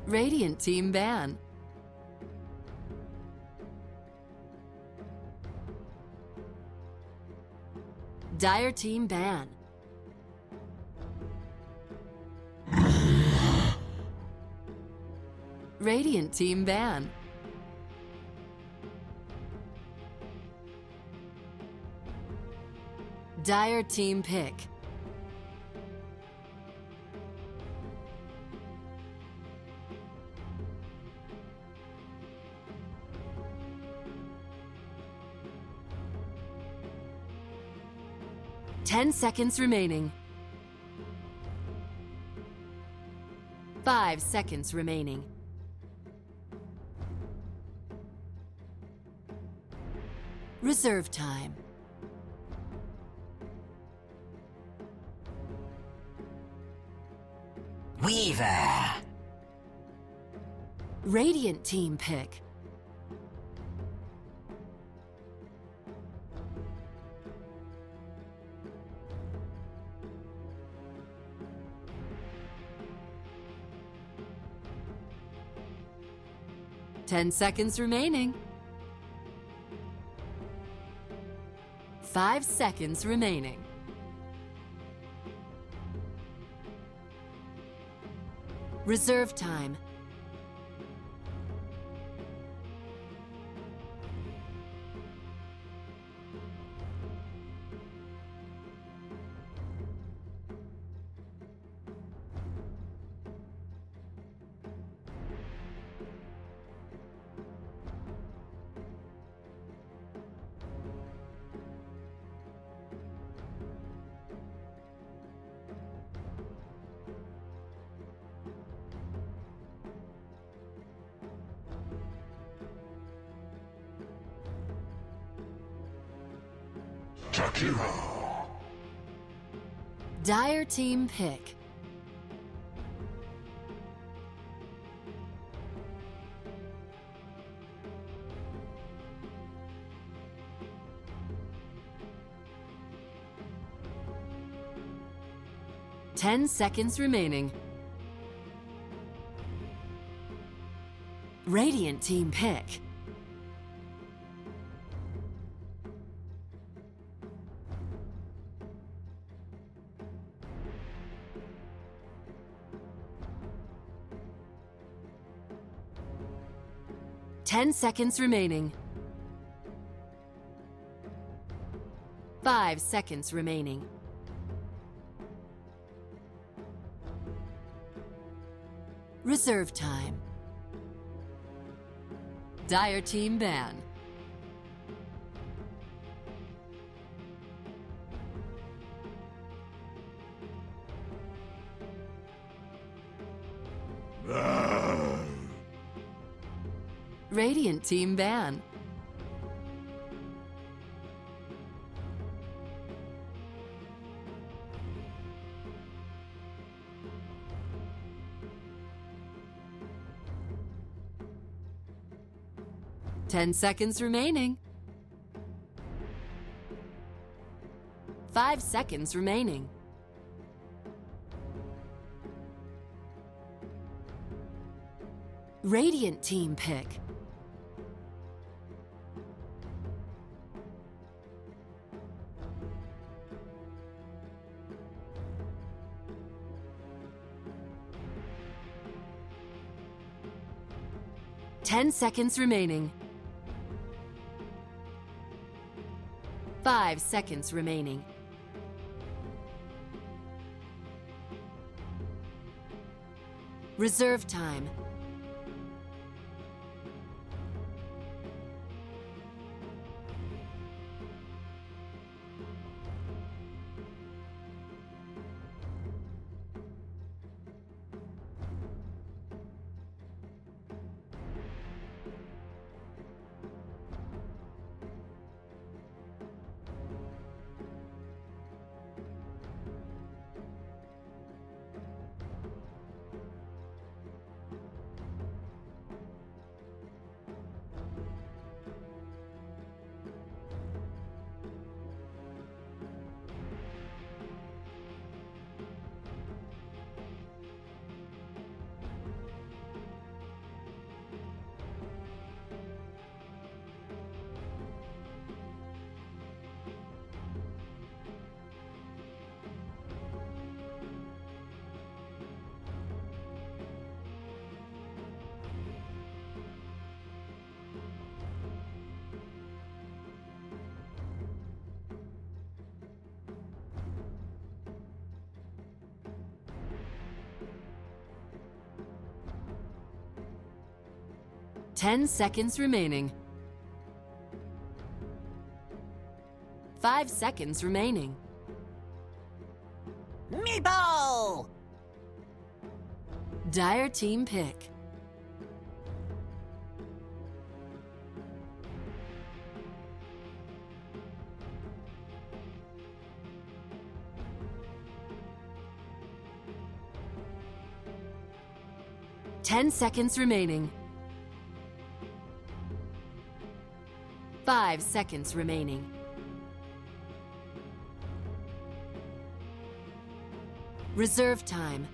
Radiant team ban. Dire team ban. Radiant team ban. Dire team pick. Ten seconds remaining. 5 seconds remaining. Reserve time. Weaver. Radiant team pick. Ten seconds remaining. 5 seconds remaining. Reserve time. Takiro. Dire team pick. Ten seconds remaining. Radiant team pick. Ten seconds remaining. 5 seconds remaining. Reserve time. Dire team ban. Radiant team ban. Ten seconds remaining. 5 seconds remaining. Radiant team pick. Ten seconds remaining. 5 seconds remaining. Reserve time. 10 seconds remaining. 5 seconds remaining. Meatball! Dire team pick. Ten seconds remaining. 5 seconds remaining. Reserve time.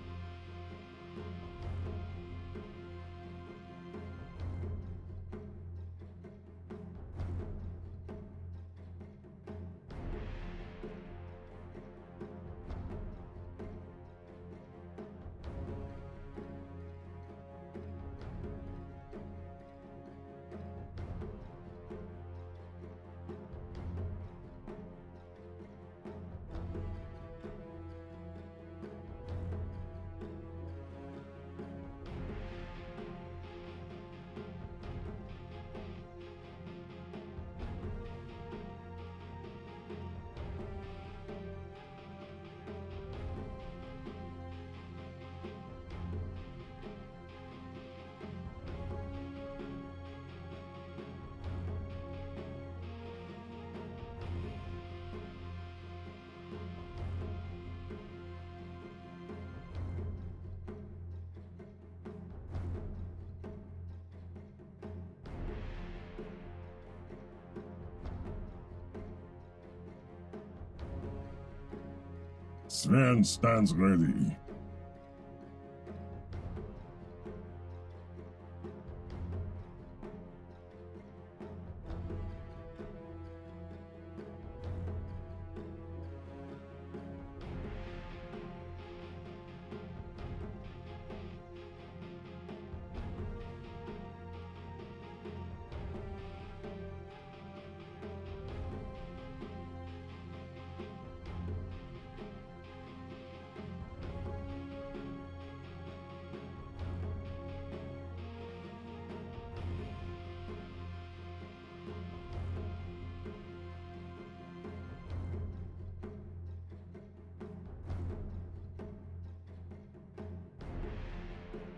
Sven stands ready.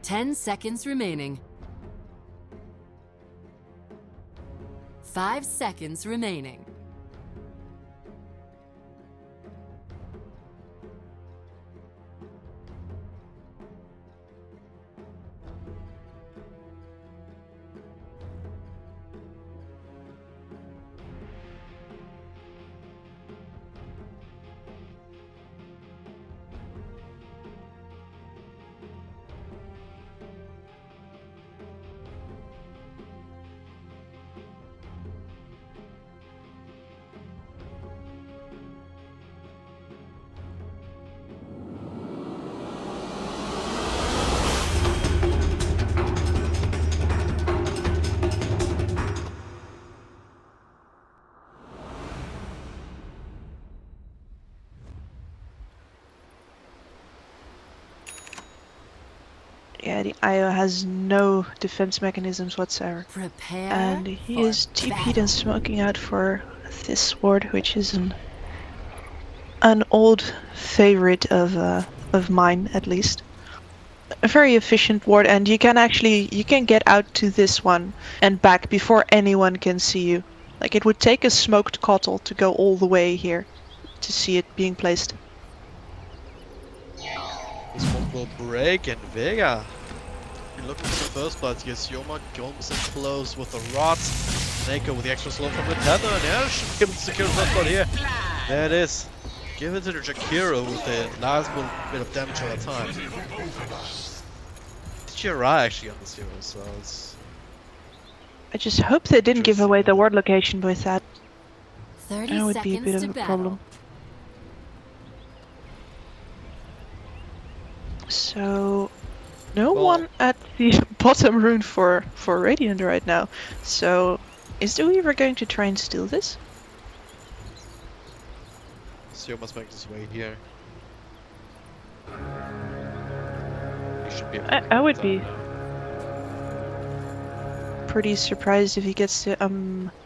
Ten seconds remaining. 5 seconds remaining. Yeah, the IO has no defense mechanisms whatsoever. Prepare And he for is TP'd battle. and smoking out for this ward, which is an old favorite of mine, at least. A very efficient ward, and you can get out to this one and back before anyone can see you. Like, it would take a smoked cottle to go all the way here to see it being placed. The smoke will break, and Vega, you're looking for the first blood. Yes, Yoma comes in close with the rot. Neko with the extra slow from the tether, and yeah, should be able to secure the first blood here. There it is. Give it to the Jakiro with the last little bit of damage at a time. TGRI actually on this hero, so it's... I just hope they didn't give away the ward location with that. 30 That would be a seconds bit to of a battle. problem. So, no one at the bottom rune for Radiant right now. So, is the Weaver going to try and steal this? Seo must make his way here. He should be able to I would be pretty surprised if he gets to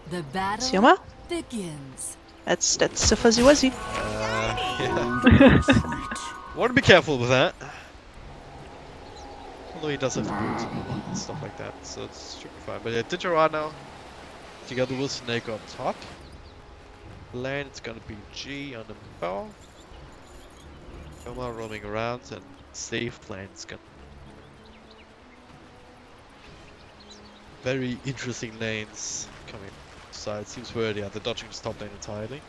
The battle Sioma? begins. That's a fuzzy wuzzy. Yeah. Want to be careful with that. Although he does have boots and stuff like that, so it should be fine. But yeah, Diggerad now, together with Snake on top. Lane, it's gonna be G on the bow. Koma roaming around, and safe lane's gonna. Very interesting lanes coming side. Seems weird, yeah, they're dodging the top lane entirely.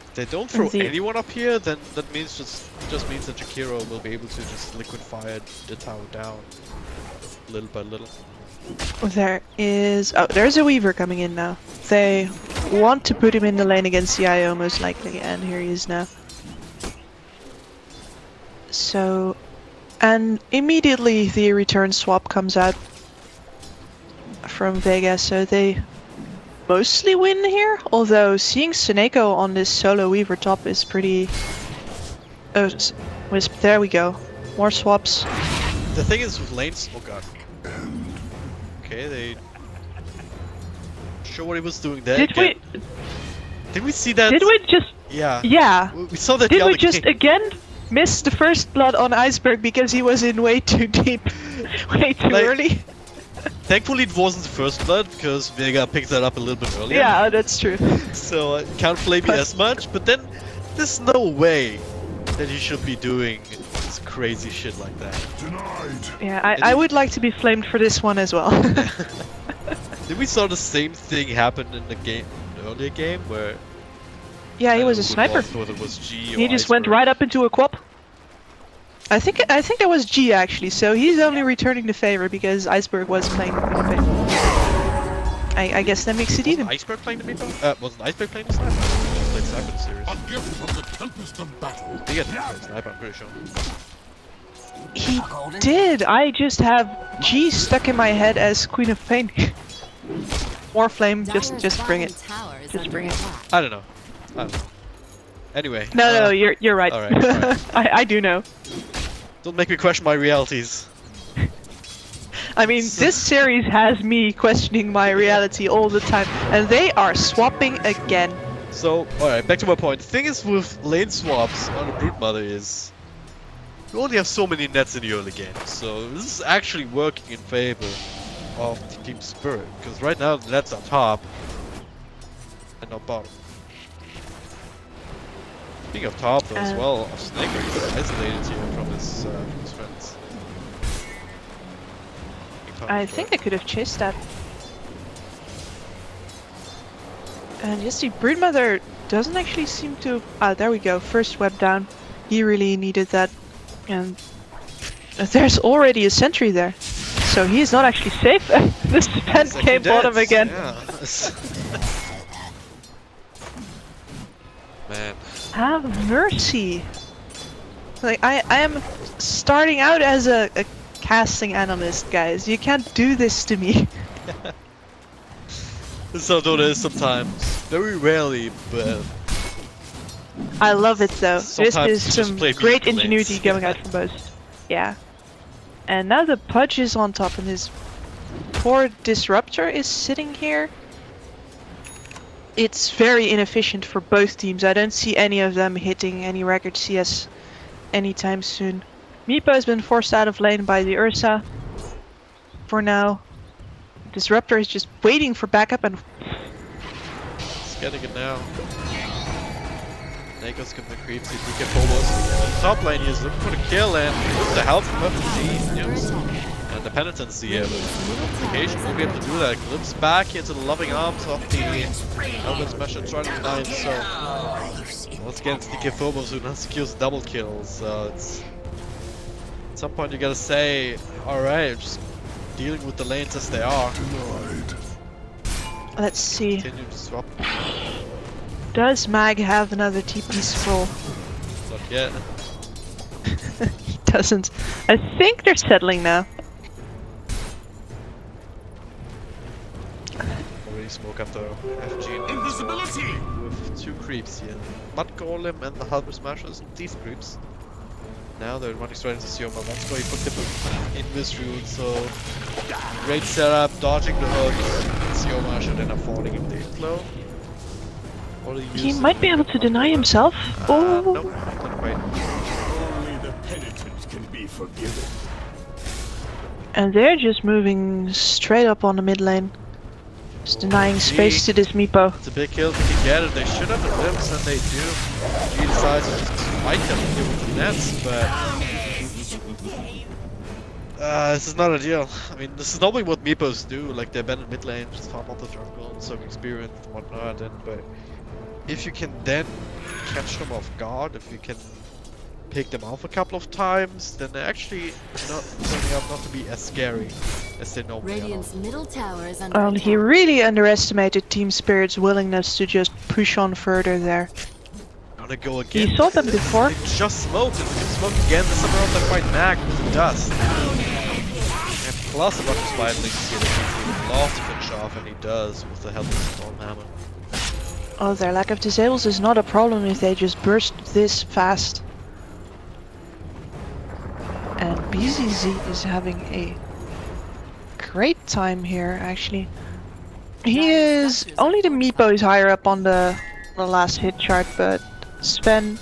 If they don't throw anyone up here, then that means just means that Jakiro will be able to just liquid fire the tower down little by little. There's a Weaver coming in now. They want to put him in the lane against the IO most likely, and here he is now. So, and immediately the return swap comes out from Vega, so they mostly win here, although seeing Suneko on this solo Weaver top is pretty... Oh, Wisp, there we go. More swaps. The thing is with lanes... Oh god. Okay, they... Sure what he was doing there. Did we see that? Did we just... Yeah. Yeah. We saw that Did the we other just game. again miss the first blood on Iceberg because he was in way too deep? Way too early? Thankfully it wasn't the first blood, because Vega picked that up a little bit earlier. Yeah, that's true. So can't blame you as much, but then there's no way that you should be doing this crazy shit like that. Yeah, I would like to be flamed for this one as well. Did we saw the same thing happen in the game, the earlier game, where... Yeah, he was a sniper. Whether it was G or He just went Iceberg. right up into a quap. I think that was G actually, so he's only returning the favor because Iceberg was playing the favor. I guess that makes it even. Iceberg playing the meatball? Wasn't Iceberg playing the sniper? He played sniper in the series. A gift from the tempest of battle. He had played sniper, I'm pretty sure. He did! I just have G stuck in my head as Queen of Pain. More flame, just bring it. Just bring it. I don't know. Anyway. No, you're right. Alright. I do know. Don't make me question my realities. I mean, this series has me questioning my reality all the time, and they are swapping again. So, alright, back to my point. The thing is with lane swaps on a Broodmother is you only have so many nets in the early game, so this is actually working in favor of Team Spirit, because right now the nets are top and not bottom. Speaking of top though as well, Snake is isolated here from his friends. I think I could have chased that. And yes, the Broodmother doesn't actually seem to... Ah, there we go. First web down. He really needed that. And there's already a sentry there. So he is not actually safe. The spend came bottom again. Yeah. Man. Have mercy. Like, I am starting out as a casting analyst, guys. You can't do this to me. So though there is sometimes, very rarely, but I love it though. This sometimes is just some play great beautiful ingenuity lanes. going out from both. Yeah. And now the Pudge is on top and his poor Disruptor is sitting here. It's very inefficient for both teams. I don't see any of them hitting any record CS anytime soon. Meepo has been forced out of lane by the Ursa for now. Disruptor is just waiting for backup and... He's getting it now. Nako's gonna creep to DK Phobos. On top lane he's looking for the kill and with the help from FG and the penitency here, but Occasion won't be able to do that. Glimpse back into the loving arms of the Elven Smasher trying 9, so once again it's DK Phobos who now secures double kills, so it's at some point you gotta say, alright, just dealing with the lanes as they are. let's see. Continue to swap. Does Mag have another TP scroll? Not yet. He doesn't. I think they're settling now. Already smoke up the FG Invisibility! with 2 creeps here. Mud Golem and the Halber Smashers, decent creeps. Now they're running straight into Sioma. That's why he put him in this route, so great setup, dodging the hook. Sioma should end up falling in the inflow. He might be able to deny himself. Oh, Nope, not quite. Only the penitent can be forgiven. and they're just moving straight up on the mid lane. Just denying space to this Meepo. It's a big kill if they can get it. They should have the limbs, and they do. G decides to just fight them here with the nets, but this is not ideal. I mean, this is normally what Meepos do. Like, they abandon mid lane, just farm out the jungle, some experience and whatnot. But if you can then catch them off guard, if you can pick them off a couple of times, then they're actually not turning out not to be as scary as they normally are. Radiant's middle tower is under He attack. really underestimated Team Spirit's willingness to just push on further there. Gonna go again. You saw them before. They just smoked, and we can smoke again. The summer rounds are quite mag with the dust. And plus a bunch of spine links here that he would love to finish off, and he does with the help of the Stormhammer. Oh, their lack of disables is not a problem if they just burst this fast. And BZZ is having a great time here, actually. He is... Only the Meepo is higher up on the last hit chart, but Sven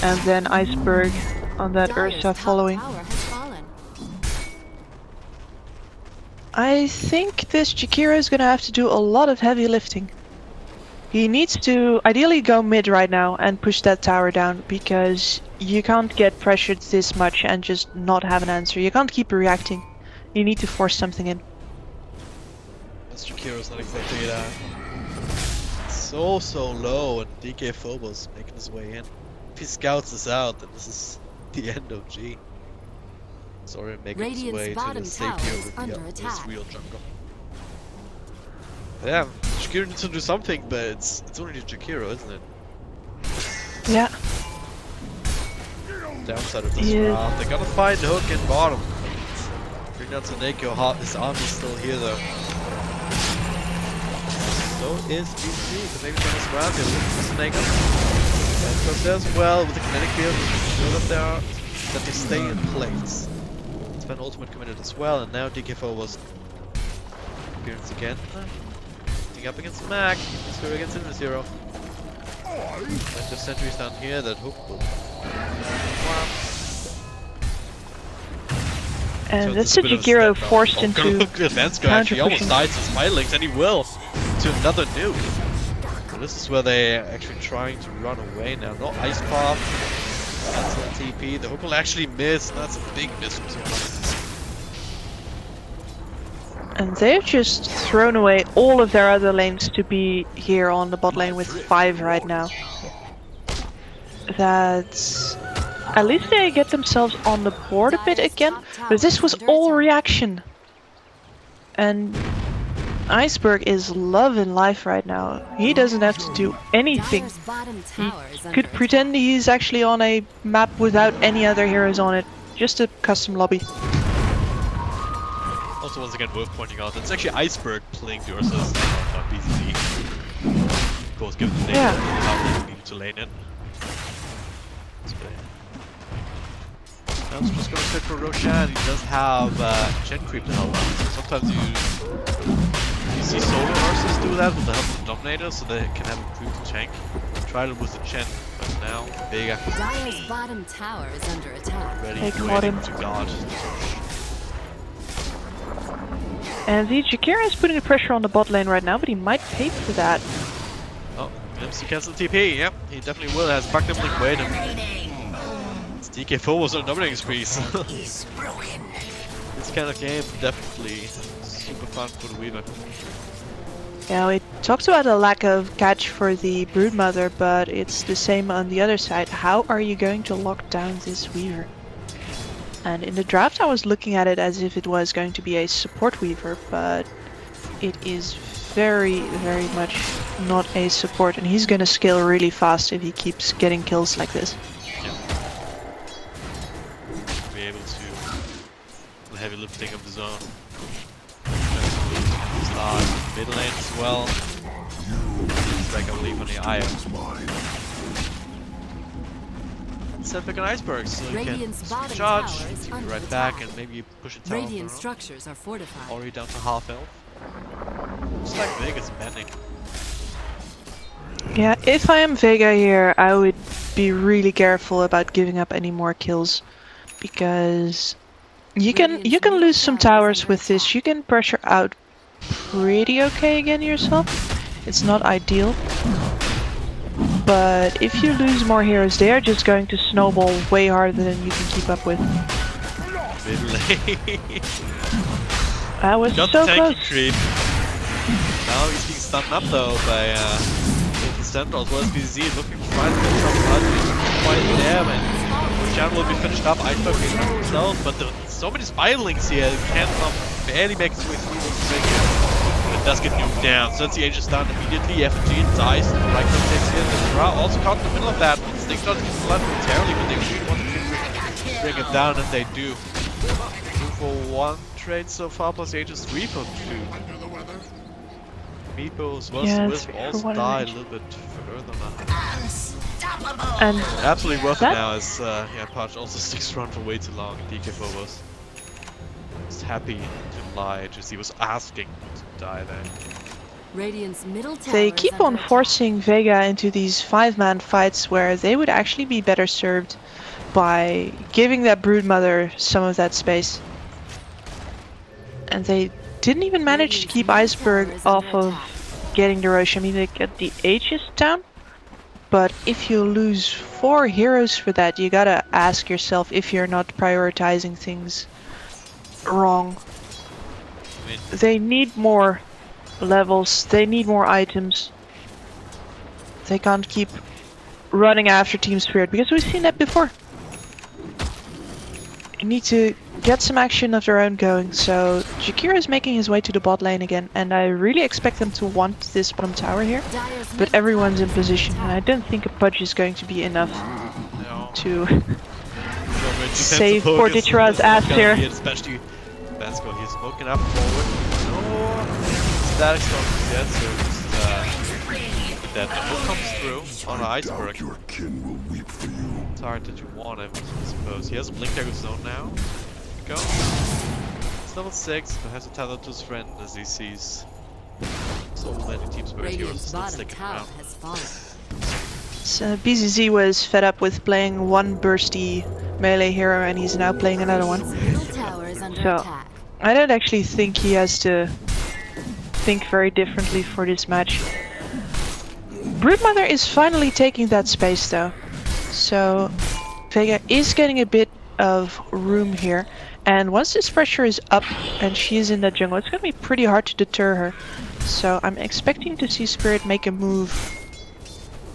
and then Iceberg on that Dire's Ursa top following. tower has fallen. I think this Jakiro is gonna have to do a lot of heavy lifting. He needs to ideally go mid right now and push that tower down, because you can't get pressured this much and just not have an answer. You can't keep reacting. You need to force something in. Mr. Kiro's not exactly so low, and DK Phobos making his way in. If he scouts this out, then this is the end of G. Sorry, making his Radiant's way to bottom the safety tower is of under the attack. real jungle. Yeah, Jakiro needs to do something, but it's only Jakiro, isn't it? Yeah. Downside of this Yeah. round, they gotta find the hook in bottom. Bring down Tsuneko, his army's still here though. So is BC, but maybe on this round they're looking for Tsuneko. And goes there as well with the kinetic field, show that they are, that they stay in place. Sven ultimate committed as well, and now DK4 was appearance again. Teaming up against Mac, Zero against Invis. And the sentries down here, that hook will. And So that's it's a bit of a Jakiro step down. forced Oh, into look at Vansko actually almost counter-pushing. died to spy links, and he will to another nuke. So this is where they're actually trying to run away now. No ice pop. That's a TP. The hook will actually miss. That's a big miss from Zero. And they've just thrown away all of their other lanes to be here on the bot lane with 5 right now. That's... At least they get themselves on the board a bit again, but this was all reaction. And Iceberg is loving life right now. He doesn't have to do anything. Dire's bottom He tower is under could attack. pretend he's actually on a map without any other heroes on it. Just a custom lobby. Also, once again, worth pointing out, it's actually Iceberg playing the Ursa's, not BZD. Of course, given the nature of how they needed to lane in. I'm just gonna sit for Roshan. He does have Chen creep to help out. So sometimes you see solo Ursas do that with the help of the Dominator, so they can have a creep to tank. Tried it with the Chen, but now Vega Dire's bottom tower is under attack. ready, Take waiting bottom. to guard. And the Jakiro is putting the pressure on the bot lane right now, but he might pay for that. Oh, MC cancel TP. Yep, he definitely will. Has backed up link waiting. DK4 was on a dominating spree, so this kind of game definitely super fun for the Weaver. Yeah, we talked about a lack of catch for the Broodmother, but it's the same on the other side. How are you going to lock down this Weaver? And in the draft I was looking at it as if it was going to be a support Weaver, but it is very, very much not a support, and he's gonna scale really fast if he keeps getting kills like this. Be able to the heavy lifting of the zone. Start mid lane as well. It's like a leap on the IO. set back an iceberg so you can Radiant's bottom charge, tower is be under right attack. back, and maybe push a tower Radiant through. structures are fortified. Already down to half health. Looks like Vega's bending. Yeah, if I am Vega here, I would be really careful about giving up any more kills, because you can lose some towers with this. You can pressure out pretty okay again yourself. It's not ideal, but if you lose more heroes, they are just going to snowball way harder than you can keep up with. Bit late. That was Got so the tanky close. creep. Now he's being stunned up though by the center as well as BZ looking to try to get some blood. Quite there, and Chan will be finished up. Iceberg is not himself, but there are so many spiralings here. Can't barely make his way through this thing. It does get nuked down. So that's the Aegis down immediately. FG dies. Right now takes in. The Ra also caught in the middle of that. Sting doesn't get blood momentarily, but they really want to bring it down, and they do. 2 for 1 trade so far, plus Aegis 3 for 2. Meepos Yeah, will 3 for also 1 die a range. little bit further now. And Absolutely worth it that- now as yeah, Parch also sticks around for way too long. DK Phobos was happy to lie, just he was asking to die there. Radiant's middle tower they is keep under on attack. forcing Vega into these 5-man fights where they would actually be better served by giving that Broodmother some of that space. And they didn't even manage to keep Iceberg off of getting the Roche. I mean, they get the Aegis down, but if you lose 4 heroes for that, you gotta ask yourself if you're not prioritizing things wrong. I mean, They need more levels, they need more items. They can't keep running after Team Spirit, because we've seen that before. You need to get some action of their own going, so Jakira is making his way to the bot lane again, and I really expect them to want this bottom tower here, Dire's but middle everyone's in tower is under position, and I attack. don't think a pudge is going to be enough no. to Save save poor Ditchra's ass here. Especially Vasco, he's smoking up forward. No static storm yet, so just that double comes through on an Iceberg. Your kin will weep for you. It's hard that you want him, I suppose. He has a blink dagger zone now. Go. It's level 6, but has a tether to his friend as he sees so many Team Spirit heroes Radiant's still bottom sticking tower around. has fallen. So BZZ was fed up with playing one bursty melee hero, and he's now playing another one. Radiant's middle tower is under So- attack. I don't actually think he has to think very differently for this match. Broodmother is finally taking that space though, so Vega is getting a bit of room here, and once this pressure is up and she is in the jungle, it's gonna be pretty hard to deter her. So I'm expecting to see Spirit make a move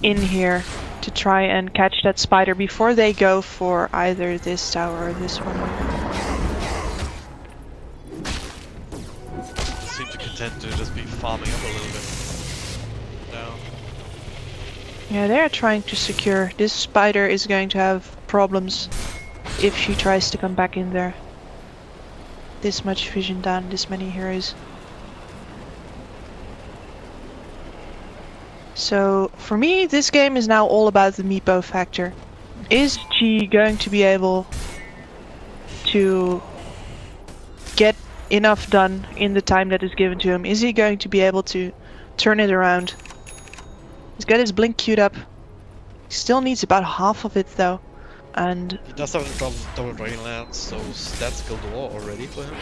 in here to try and catch that spider before they go for either this tower or this one. Seem to content to just be farming up a little bit. No. Yeah, they're trying to secure. This spider is going to have problems if she tries to come back in there. This much vision down, this many heroes. So, for me, this game is now all about the Meepo factor. Is G going to be able to get enough done in the time that is given to him? Is he going to be able to turn it around? He's got his blink queued up. He still needs about half of it though. And He does have a double drain lance, so that's galore already for him.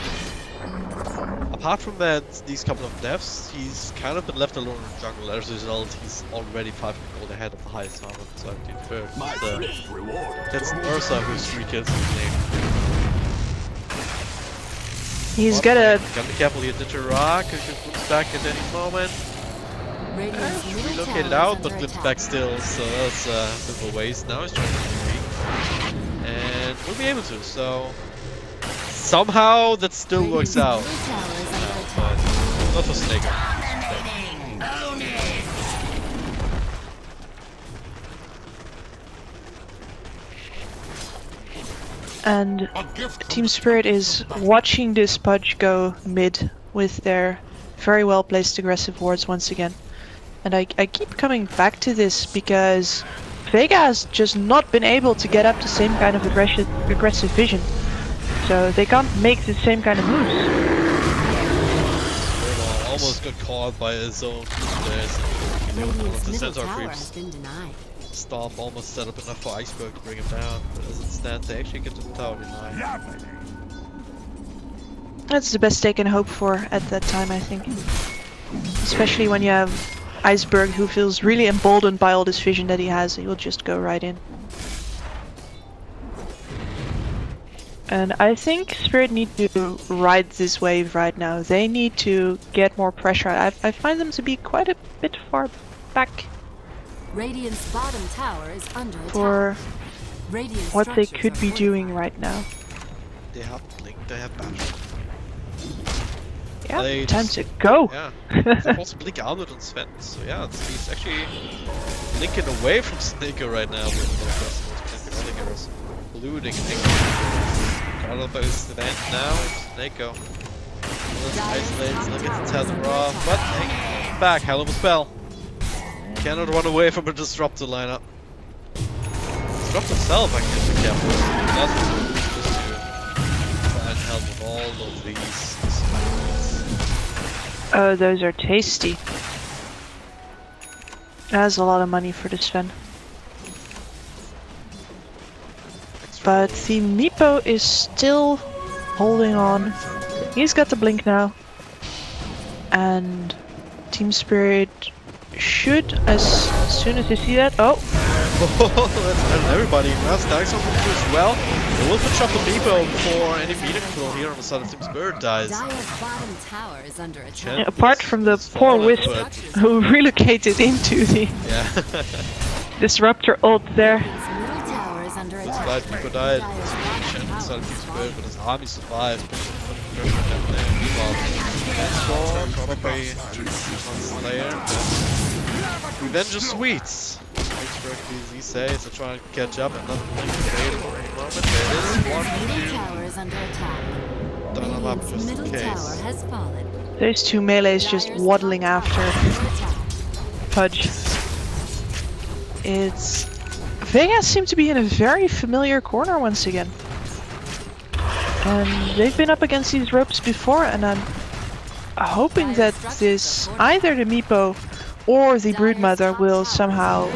Apart from that, these couple of deaths, he's kind of been left alone in the jungle. As a result, he's already 5 gold ahead of the highest armor, 73rd. My swift reward. That's Ursa who's 3 kills in the game. he's got a Gotta be careful here, Ditchra, because he puts back at any moment. Radiant's middle Relocated tower out, is but under flips attack. back still, so that's a bit of a waste. Now he's trying to retreat. And we'll be able to, so somehow that still Radiant's works out. middle tower is under But attack. not for Snaker. and A gift from Team Spirit is watching this pudge go mid with their very well placed aggressive wards once again. And I keep coming back to this because Vega has just not been able to get up the same kind of aggressive vision. So they can't make the same kind of moves. Almost got caught by his own. There's one of Radiant's the middle sensor tower creeps. has been denied. Stomp almost set up enough for Iceberg to bring him down, but as it stands, they actually get to the tower denied. That's the best they can hope for at that time, I think. Especially when you have Iceberg, who feels really emboldened by all this vision that he has. He will just go right in. And I think Spirit need to ride this wave right now. They need to get more pressure. I find them to be quite a bit far back Radiant's bottom tower is under attack. for Radiant what they structures could are be doing fortified. right now. They have Blink, they have Battle. Yeah, They time just- to go! Yeah, they also Blink Arnold and Sven, so yeah, he's actually blinking away from Snaker right now with the heroes. Looting Got up by his Sven now, Snako. Let's isolate, look at the tether off, but hey, back, hell of a spell. Cannot run away from a Disruptor lineup. Disrupt himself, I guess, be careful. He doesn't just to try and help with all of these spikes. Oh, those are tasty. That's a lot of money for this Sven. But the Meepo is still holding on. He's got the blink now. And Team Spirit should, as soon as they see that... Oh! That's everybody. That's nice on the as well. They will push up the Meepo before any meaningful here on the side of Team Spirit dies. Dire's bottom tower is under attack. Yeah. Apart from the It's poor fallen, Wisp but- who relocated into the Yeah. Disruptor ult there. Radiant's middle tower is under This attack. blind Meepo died. Dire's bottom Shen tower decided to is Spirit, fallen. but his army survived. Meanwhile, probably Slayer. Revenge of Sweets. These says to try and catch up and not blink available at the moment. There is Dire's middle 1, tower is under attack. 2. Done him up Radiant's just in middle tower case. has fallen. Those two melees just Dire's waddling top tower after is under attack. Pudge. It's... Vega seem to be in a very familiar corner once again. And they've been up against these ropes before, and I'm hoping that this, either the Meepo or the Broodmother will somehow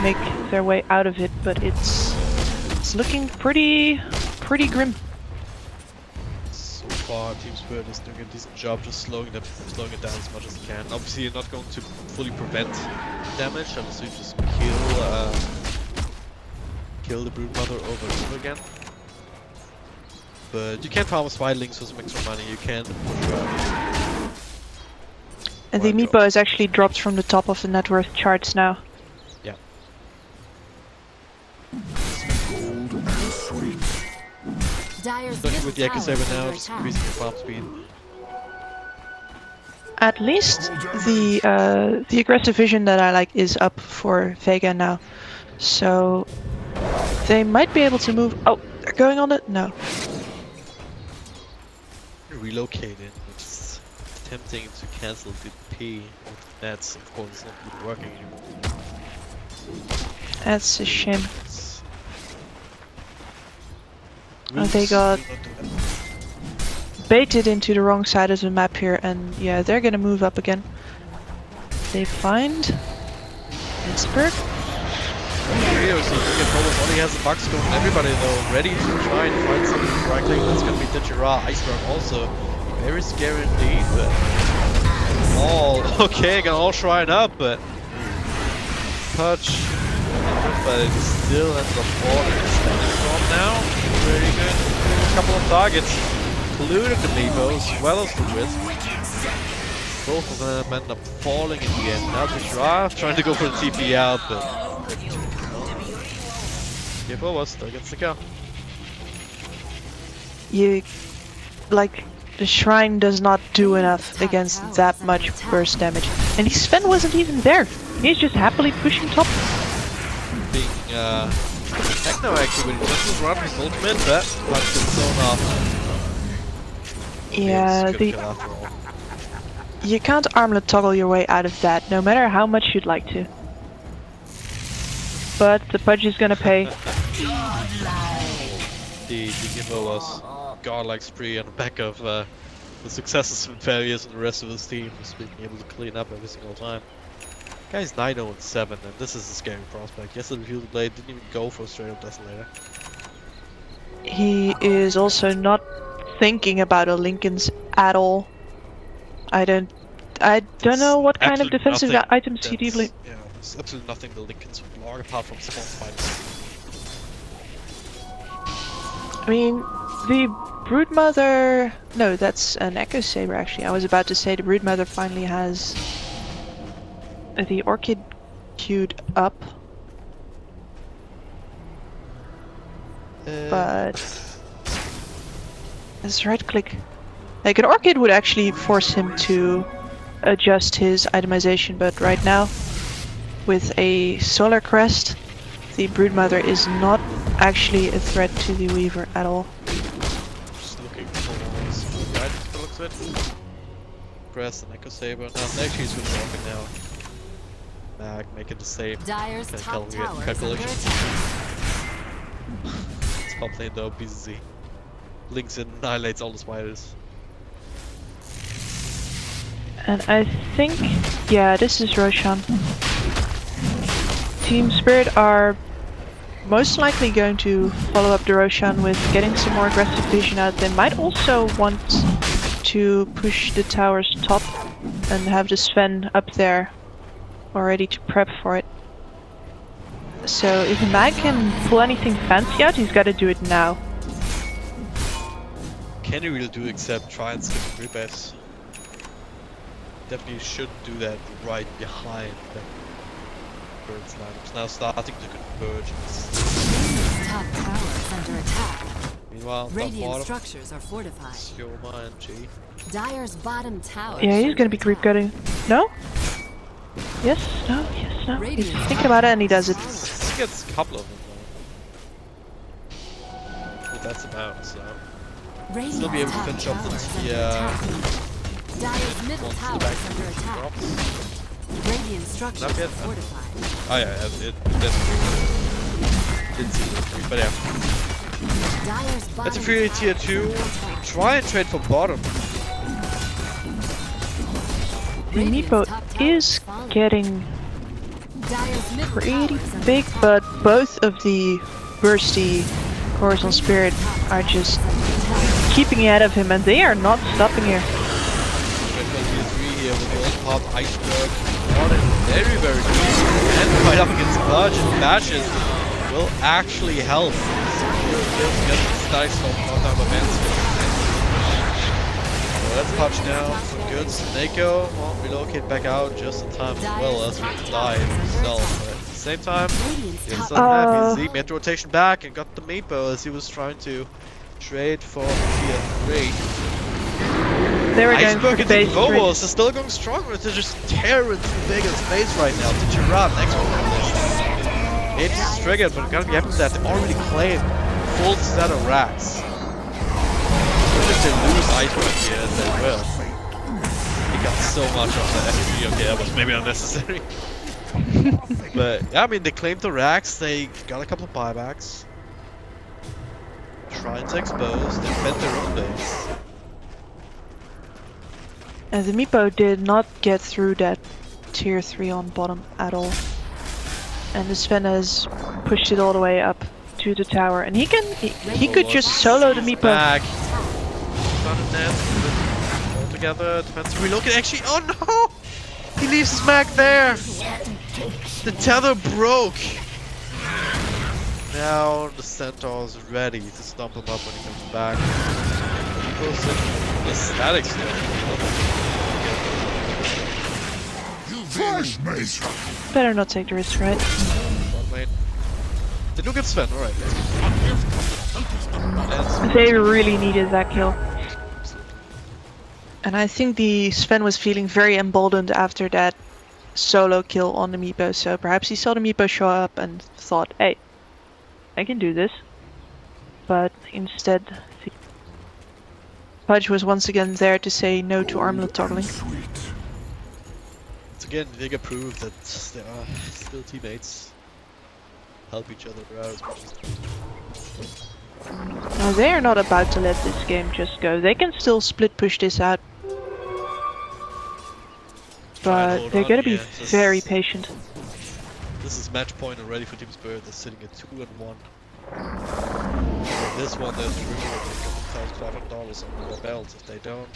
make their way out of it, but it's looking pretty grim. So far, Team Spirit is doing a decent job just slowing it down as much as it can. Obviously, you're not going to fully prevent damage. Obviously, just kill the Broodmother over and over again. But you can farm Spidlings for some extra money. You can. And the Why Meepo not? is actually dropped from the top of the net worth charts now. Yeah. Dire's Especially with the middle Echo tower Saber is now, under just attack. increasing your farm speed. At least the aggressive vision that I like is up for Vega now. So they might be able to move. Oh, they're going on it? No. Relocating, which is tempting to cancel the P with nets. Of course, it's not really working anymore. That's a shame. It's... Oh, they got baited into the wrong side of the map here, and yeah, they're gonna move up again. They find Pittsburgh. Here, so you can almost only has the bugs going. Everybody though ready to try and find something correctly. That's gonna be Digera, Iceberg also. Very scary indeed, but all okay, gonna all shrine up, but touch. But it still ends up falling. Standing strong now. Very good. A couple of targets. Including the Meepo as well as the Wisp. Both of them end up falling in the end. Now Digera trying to go for the TP out, but EVOS still gets the kill. The shrine does not do enough against that much burst damage. And his Sven wasn't even there. He's just happily pushing top. Being Techno actually, when he just run his ultimate, but that's been thrown off. Yeah, It's a good kill after all. you can't armlet toggle your way out of that, no matter how much you'd like to. but the Pudge is gonna pay. The EVOS godlike spree on the back of the successes and failures of the rest of his team, just being able to clean up every single time. Guy's 9-0-7, and this is a scary prospect. Yesterday, Field Blade didn't even go for a straight up Desolator. He is also not thinking about a Lincoln's at all. I don't know what kind of defensive items he deeply. Yeah, there's absolutely nothing the Lincolns would block apart from small spiders. I mean, the Broodmother... No, that's an Echo Saber actually. I was about to say the Broodmother finally has the Orchid queued up. But... Let's right click. Like an Orchid would actually force him to adjust his itemization, but right now, with a Solar Crest, the Broodmother is not actually a threat to the Weaver at all. Just looking for some items by the looks of it. Crest and Echo Saber. Now, next she's with Rocket now. Mag making the same Dyer's kind of top tower is under calculation. attack. It's top lane though, BZZ. Links and annihilates all the spiders. And I think, yeah, this is Roshan. Team Spirit are most likely going to follow up the Roshan with getting some more aggressive vision out. They might also want to push the tower's top and have the Sven up there already to prep for it. So if Mag can pull anything fancy out, he's got to do it now. Can he really do except try and skip the rebuffs? Definitely shouldn't do that right behind the Bird's line. It's now starting to converge. Radiant's top tower is under attack. Meanwhile, top Radiant bottom, structures are fortified. Yoma and G. Dyer's bottom tower. Yeah, is he's gonna under be creep attack. gutting. No? Yes, no, yes, no. He's Radiant's thinking about it and he does it. He gets a couple of them though. But that's about, so. Radiant's Still be able to top finish off tower the is under tier. attack. Dyer's middle Once tower the back is under attack. drops. Radiant structures Not are yet. fortified. Oh yeah, that's didn't see that, but yeah. Dyer's That's a bottom free tower tier is 2. under attack. Try and trade for bottom. The Radiant's Meepo top tower is falling. getting Dyer's middle pretty tower is under big, attack. but both of the bursty Corazon Spirit are just keeping ahead of him and they are not stopping here. Trade for tier 3 here with the old pop iceberg. Not in very good. And right up against Pudge and Bashes will actually help. Get the static storm not down the fence. So that's Pudge now for good. Snako won't relocate back out just in time as well as we die himself. But at the same time, Radiant's he was top unhappy. He made the rotation back and got the Meepo as he was trying to trade for tier 3. They were going for Iceberg the and base the trade. EVOS is still going strong. They're just tearing through Vega's face right now. To Gerard, next one on this. It's triggered, but it gotta be happy that they already claimed full set of racks. Even if they lose Iceberg here, as they will. He got so much of the FP. Okay, that was maybe unnecessary. But yeah, I mean, they claimed the racks. They got a couple of buybacks. Trying to expose, defend their own base. And the Meepo did not get through that tier 3 on bottom at all. And the Sven has pushed it all the way up to the tower. And he could just solo the Meepo. Back. Not a net. All together. Defensive relocate. Actually, oh no! He leaves his mag there! The tether broke! Now the Centaur is ready to stomp him up when he comes back. He goes in the static still. Better not take the risk, right? Bottom lane. They do get Sven, alright. They really needed that kill. And I think the Sven was feeling very emboldened after that solo kill on the Meepo, so perhaps he saw the Meepo show up and thought, hey, I can do this. But instead, the Pudge was once again there to say no to armlet toggling. Once again, Vega proved that they are still teammates. help each other out as much as Now they are not about to let this game just go. They can still split push this out. But hold they're on, gonna be yeah, this- very patient. This is match point already for Team Spirit. They're sitting at 2-1. This one, there's a $1,500 on their belt if they don't.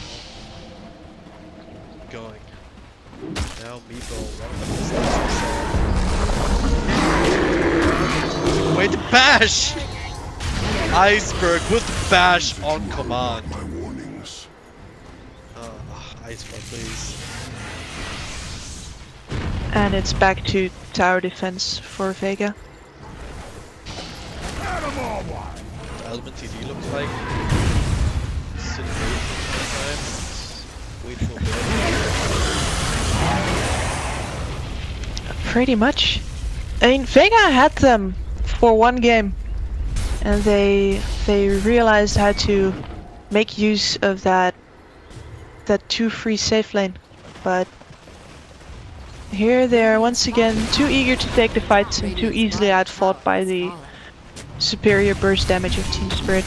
Going. Now Meatball running up the steps. Wait, bash! Iceberg with bash on command. My warnings. Iceberg, please. And it's back to tower defense for Vega. Element TD looks like. Sitting wait for a bit. Pretty much. I mean, Vega had them for one game, and they realized how to make use of that 2-free safe lane, but here they are once again too eager to take the fights and too easily outfought by the superior burst damage of Team Spirit.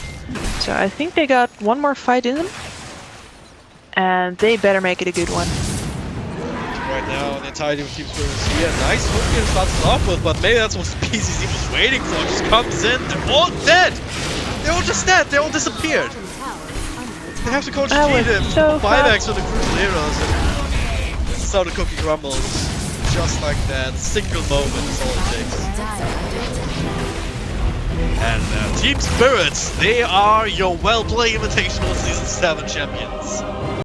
So I think they got one more fight in them, and they better make it a good one. Right now, the entire team of Team Spirit is here. Nice hook here to start us off with, but maybe that's what PCC was waiting for. Just comes in, they're all dead! They're all just dead, they all disappeared! They have to coach That was them so buybacks for the crucial heroes, and this is how the cookie crumbles. Just like that, single moment is all it takes. And Team Spirits, they are your WellPlay Invitational Season 7 champions.